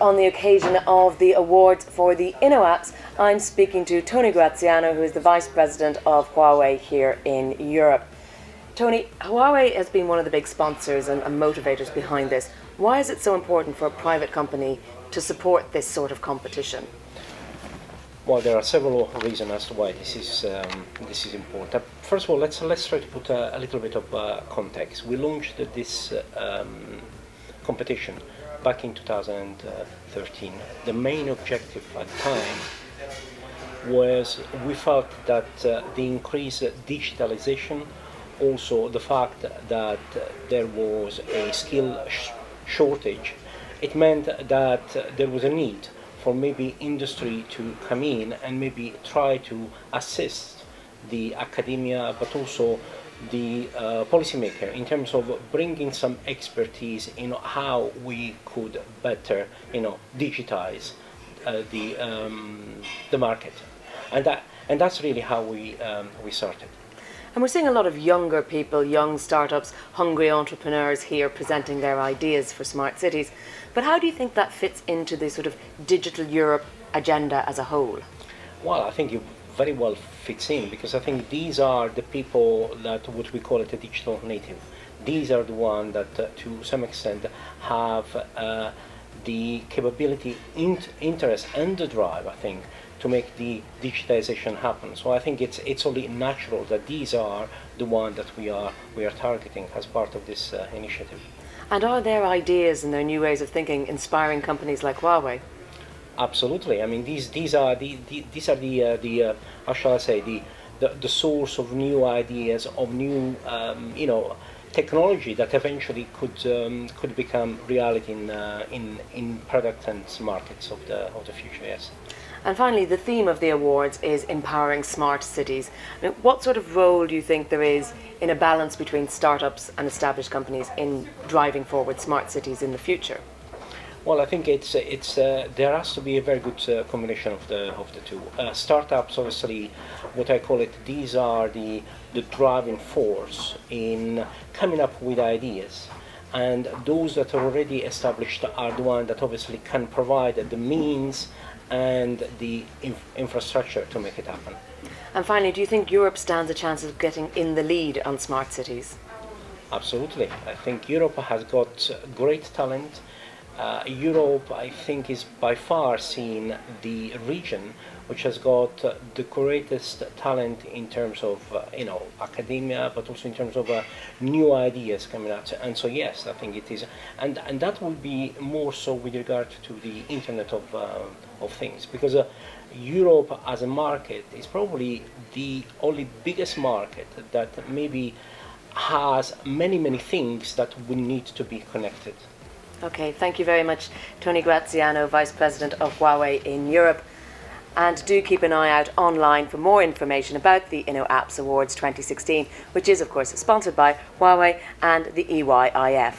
on the occasion of the awards for the InnoApps, I'm speaking to Tony Graziano, who is the Vice President of Huawei here in Europe. Tony, Huawei has been one of the big sponsors and motivators behind this. Why is it so important for a private company to support this sort of competition? Well, there are several reasons as to why this is important. First of all, let's try to put a little bit of context. We launched this competition back in 2013. The main objective at the time was we felt that the increased digitalization, also the fact that there was a skill shortage, it meant that there was a need for maybe industry to come in and maybe try to assist the academia, but also the policymaker in terms of bringing some expertise in how we could better, digitize the market, and that's really how we started. And we're seeing a lot of younger people, young startups, hungry entrepreneurs here presenting their ideas for smart cities. But how do you think that fits into the sort of digital Europe agenda as a whole? Well, I think it very well fits in, because I think these are the people that what we call it a digital native. These are the ones that to some extent have the capability, interest and the drive, I think, to make the digitization happen. So I think it's only natural that these are the ones that we are targeting as part of this initiative. And are their ideas and their new ways of thinking inspiring companies like Huawei? Absolutely. I mean, these are the how shall I say, the source of new ideas, of new technology that eventually could become reality in product and markets of the future. Yes. And finally, the theme of the awards is empowering smart cities. I mean, what sort of role do you think there is in a balance between startups and established companies in driving forward smart cities in the future? Well, I think there has to be a very good combination of the two. Startups, obviously, what I call it, these are the driving force in coming up with ideas. And those that are already established are the ones that obviously can provide the means and the infrastructure to make it happen. And finally, do you think Europe stands a chance of getting in the lead on smart cities? Absolutely. I think Europe has got great talent. Europe, I think, is by far seen the region which has got the greatest talent in terms of academia, but also in terms of new ideas coming out. And so yes, I think it is, and that will be more so with regard to the Internet of Things, because Europe as a market is probably the only biggest market that maybe has many things that will need to be connected. Okay, thank you very much, Tony Graziano, Vice President of Huawei in Europe. And do keep an eye out online for more information about the InnoApps Awards 2016, which is, of course, sponsored by Huawei and the EYIF.